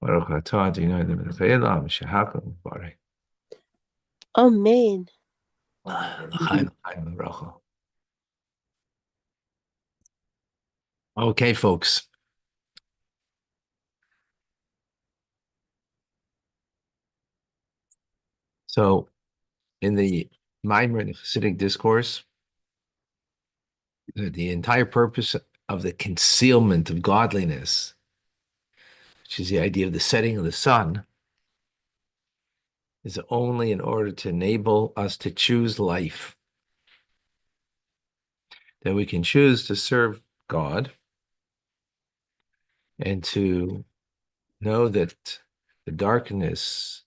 Baruch atah Adonai Eloheinu melech haolam, shehakel u'barei. Amen. L'chaim, l'chaim, l'bracha. Okay, folks. So, in the Maimer and the Hasidic discourse, the entire purpose of the concealment of godliness, which is the idea of the setting of the sun, is only in order to enable us to choose life. That we can choose to serve God and to know that the darkness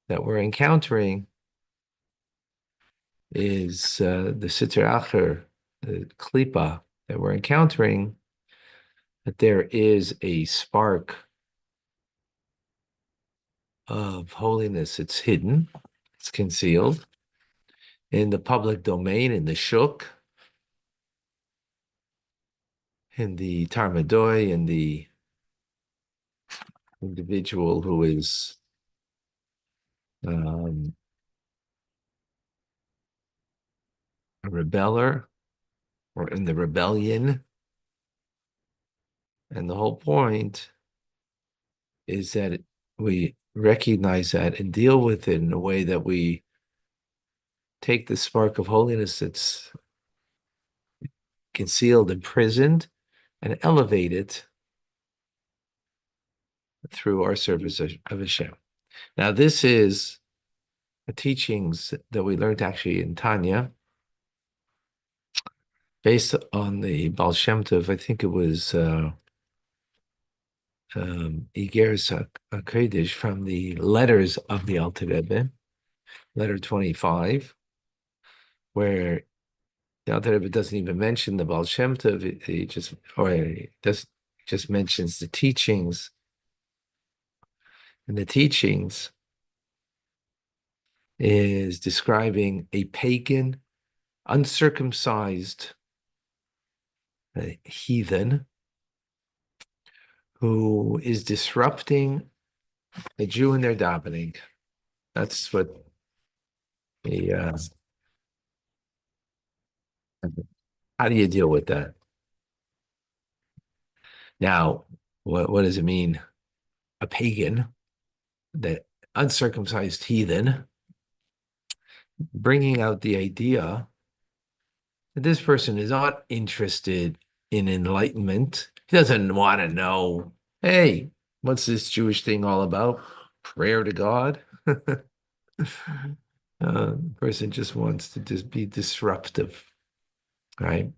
that we're encountering is the Sitr Acher, the Klipa that we're encountering, that there is a spark of holiness. It's hidden, it's concealed in the public domain, in the Shuk, in the Tarmadoi, in the individual who is a rebeller or in the rebellion. And the whole point is that we recognize that and deal with it in a way that we take the spark of holiness that's concealed, imprisoned, and elevate it through our service of Hashem. Now, this is the teachings that we learned actually in Tanya, based on the Baal Shem Tov. I think it was Igeres HaKodesh from the letters of the Alter Rebbe, letter 25, where the Alter Rebbe doesn't even mention the Baal Shem Tov. He just mentions the teachings. And the teachings is describing a pagan, uncircumcised heathen who is disrupting a Jew in their davening. That's what the how do you deal with that? Now, what does it mean? A pagan, the uncircumcised heathen, bringing out the idea that this person is not interested in enlightenment. He doesn't want to know, hey, what's this Jewish thing all about? Prayer to God? Person just wants to just be disruptive, right?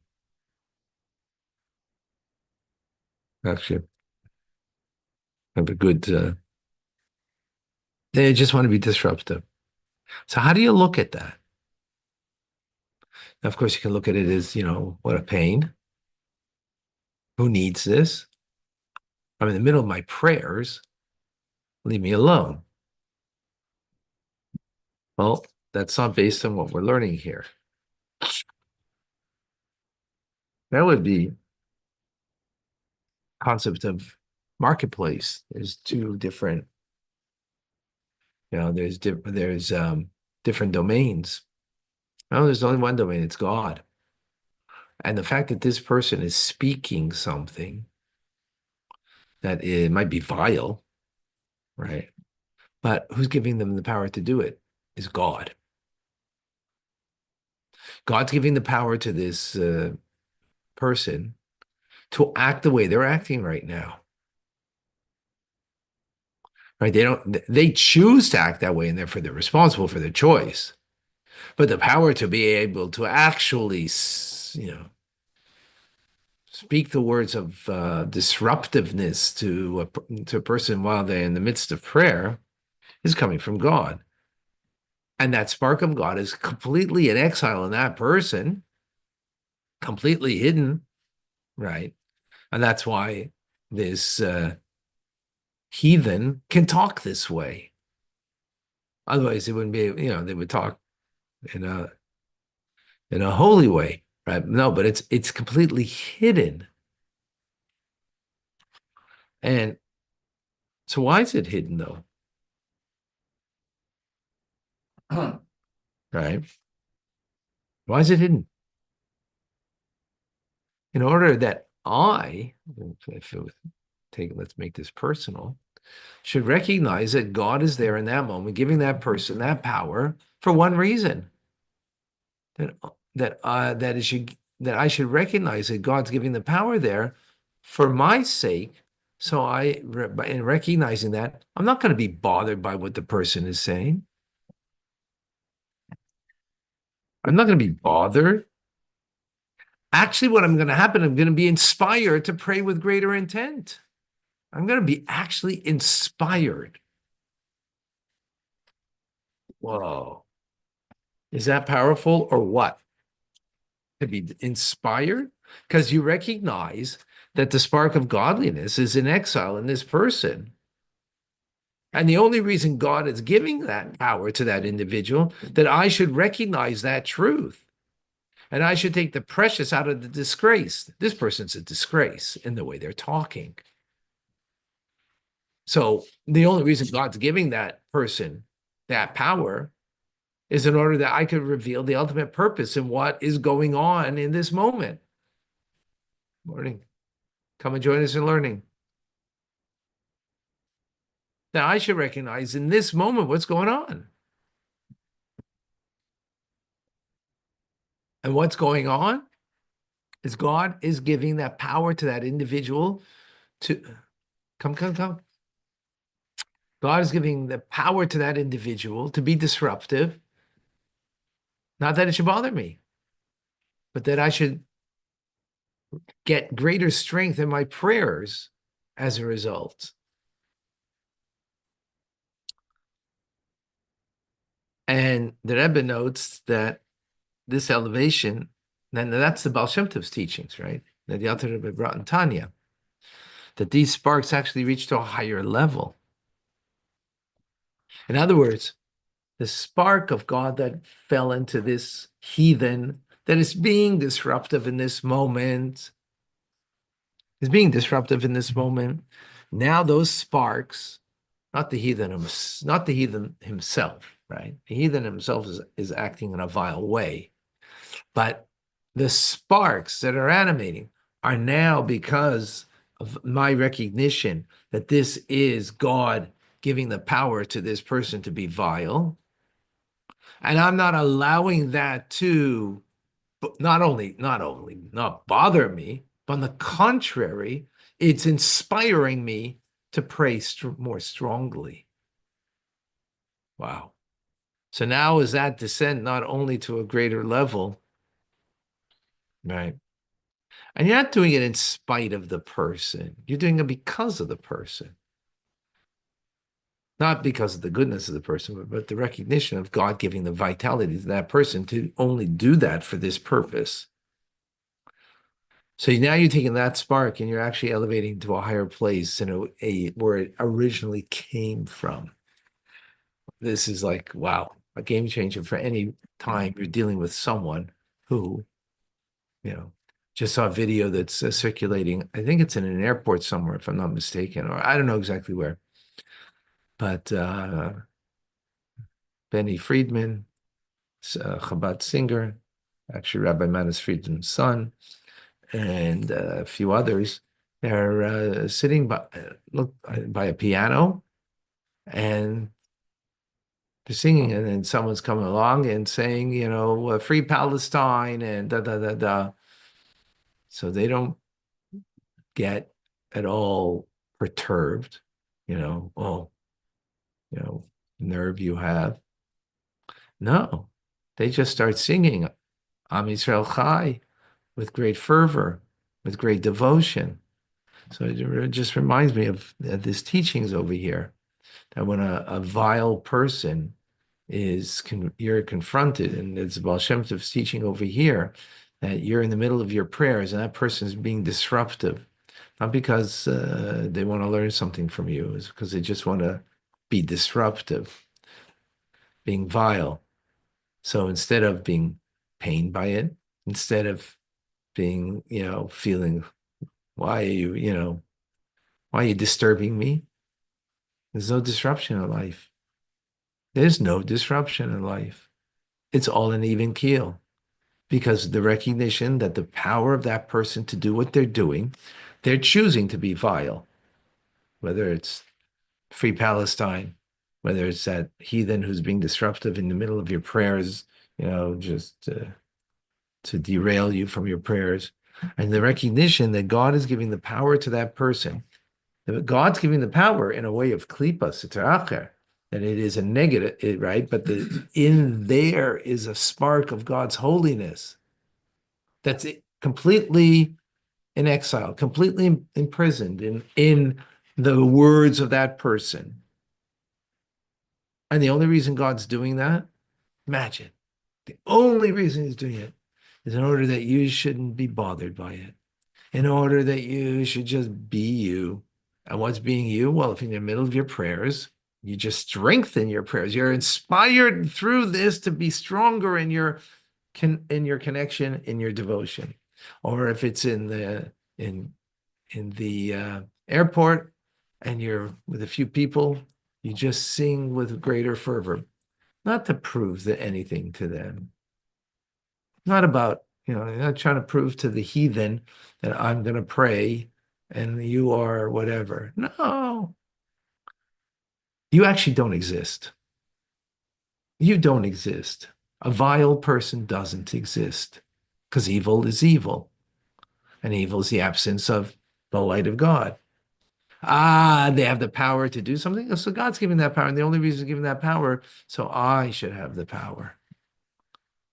Actually, have a good, they just want to be disruptive. So how do you look at that? Now, of course, you can look at it as, what a pain. Who needs this? I'm in the middle of my prayers. Leave me alone. Well, that's not based on what we're learning here. That would be concept of marketplace. There's two different, there's different domains. No, there's only one domain, it's God. And the fact that this person is speaking something that it might be vile, right? But who's giving them the power to do it is God. God's giving the power to this person to act the way they're acting right now. Right? They choose to act that way, and therefore they're responsible for their choice. But the power to be able to actually, speak the words of disruptiveness to a person while they're in the midst of prayer is coming from God. And that spark of God is completely in exile in that person, completely hidden, right? And that's why this heathen can talk this way. Otherwise, it wouldn't be, they would talk in a holy way, right? No, but it's completely hidden. And So why is it hidden though? Right? Why is it hidden? In order that if it was let's make this personal, should recognize that God is there in that moment, giving that person that power for one reason. That that I should recognize that God's giving the power there for my sake. So in recognizing that, I'm not going to be bothered by what the person is saying. I'm not going to be bothered. Actually, what I'm going to happen, I'm going to be inspired to pray with greater intent. I'm going to be actually inspired. Whoa. Is that powerful or what? To be inspired? Because you recognize that the spark of godliness is in exile in this person. And the only reason God is giving that power to that individual, that I should recognize that truth. And I should take the precious out of the disgrace. This person's a disgrace in the way they're talking. So the only reason God's giving that person that power is in order that I could reveal the ultimate purpose in what is going on in this moment. Morning. Come and join us in learning. That I should recognize in this moment what's going on. And what's going on is God is giving that power to that individual to come. God is giving the power to that individual to be disruptive. Not that it should bother me, but that I should get greater strength in my prayers as a result. And the Rebbe notes that this elevation, and that's the Baal Shem Tov's teachings, right? That the Alter Rebbe brought in Tanya, that these sparks actually reach to a higher level. In other words, the spark of God that fell into this heathen that is being disruptive in this moment, Now those sparks, not the heathen himself, right? The heathen himself is acting in a vile way. But the sparks that are animating are now because of my recognition that this is God giving the power to this person to be vile. And I'm not allowing that to not bother me, but on the contrary, it's inspiring me to pray more strongly. Wow. So now is that descent not only to a greater level, right? And you're not doing it in spite of the person. You're doing it because of the person. Not because of the goodness of the person, but the recognition of God giving the vitality to that person to only do that for this purpose. So now you're taking that spark and you're actually elevating to a higher place in where it originally came from. This is like, wow, a game changer for any time you're dealing with someone who, just saw a video that's circulating. I think it's in an airport somewhere, if I'm not mistaken, or I don't know exactly where. But Benny Friedman, Chabad singer, actually Rabbi Manis Friedman's son, and a few others. They're sitting by a piano, and they're singing, and then someone's coming along and saying, free Palestine and da da da da. So they don't get at all perturbed, nerve you have. No, they just start singing Am Yisrael Chai with great fervor, with great devotion. So it just reminds me of this teachings over here, that when a vile person you're confronted, and it's Baal Shem Tov's teaching over here, that you're in the middle of your prayers and that person is being disruptive, not because they want to learn something from you, it's because they just want to be disruptive, being vile. So instead of being pained by it, instead of being, feeling, why are you disturbing me? There's no disruption in life. There's no disruption in life. It's all an even keel because the recognition that the power of that person to do what they're doing, they're choosing to be vile, whether it's Free Palestine, whether it's that heathen who's being disruptive in the middle of your prayers, just to derail you from your prayers. And the recognition that God is giving the power to that person. That God's giving the power in a way of klipas, that it is a negative, right? But in there is a spark of God's holiness that's completely in exile, completely imprisoned in the words of that person. And the only reason God's doing that, imagine, the only reason he's doing it is in order that you shouldn't be bothered by it, in order that you should just be you. And what's being you? Well, if in the middle of your prayers, you just strengthen your prayers. You're inspired through this to be stronger in your connection, in your devotion. Or if it's in the airport and you're with a few people, you just sing with greater fervor, not to prove anything to them. Not about, you're not trying to prove to the heathen that I'm going to pray and you are whatever. No, you actually don't exist. You don't exist. A vile person doesn't exist because evil is evil. And evil is the absence of the light of God. They have the power to do something. So God's giving that power. And the only reason he's giving that power, so I should have the power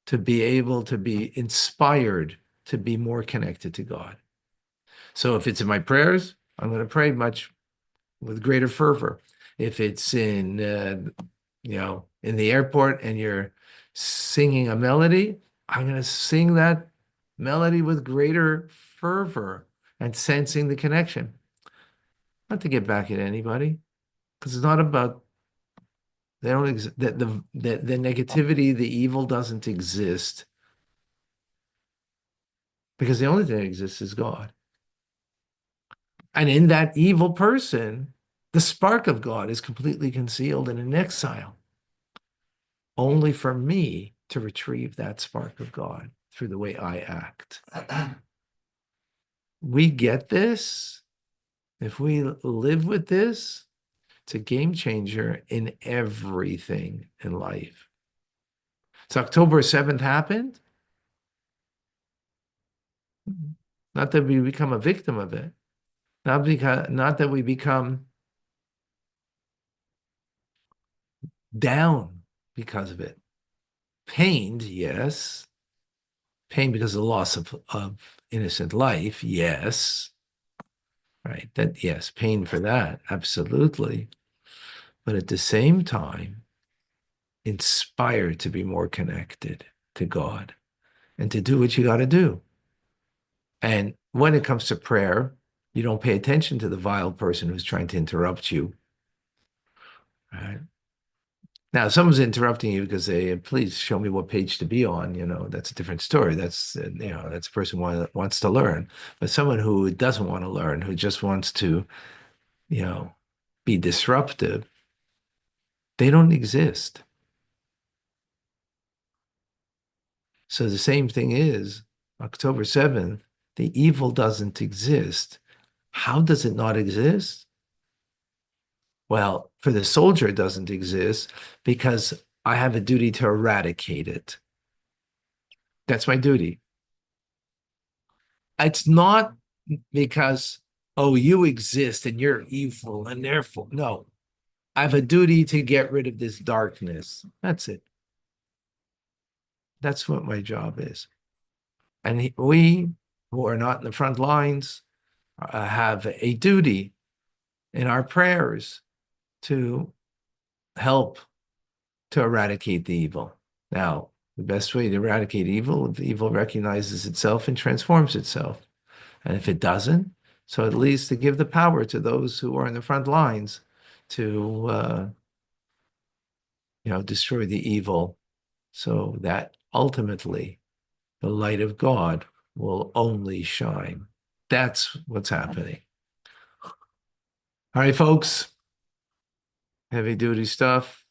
to be able to be inspired to be more connected to God. So if it's in my prayers, I'm going to pray much with greater fervor. If it's in the airport and you're singing a melody, I'm going to sing that melody with greater fervor and sensing the connection. Not to get back at anybody, because it's not about they don't that the negativity, the evil doesn't exist, because the only thing that exists is God. And in that evil person, the spark of God is completely concealed and in exile. Only for me to retrieve that spark of God through the way I act. We get this. If we live with this, it's a game changer in everything in life. So October 7th happened. Not that we become a victim of it. Not that we become down because of it. Pained, yes. Pain because of the loss of innocent life, yes. Right? That, yes, pain for that, absolutely. But at the same time, inspired to be more connected to God and to do what you got to do. And when it comes to prayer, you don't pay attention to the vile person who's trying to interrupt you. Right? Now, if someone's interrupting you because they please show me what page to be on, that's a different story. That's that's a person wants to learn. But someone who doesn't want to learn, who just wants to, be disruptive, they don't exist. So the same thing is October 7th, the evil doesn't exist. How does it not exist? Well, for the soldier, it doesn't exist because I have a duty to eradicate it. That's my duty. It's not because, oh, you exist and you're evil and therefore, no. I have a duty to get rid of this darkness. That's it. That's what my job is. And we who are not in the front lines have a duty in our prayers to help to eradicate the evil. Now, the best way to eradicate evil, if evil recognizes itself and transforms itself. And if it doesn't, so at least to give the power to those who are in the front lines to, destroy the evil so that ultimately the light of God will only shine. That's what's happening. All right, folks. heavy duty stuff.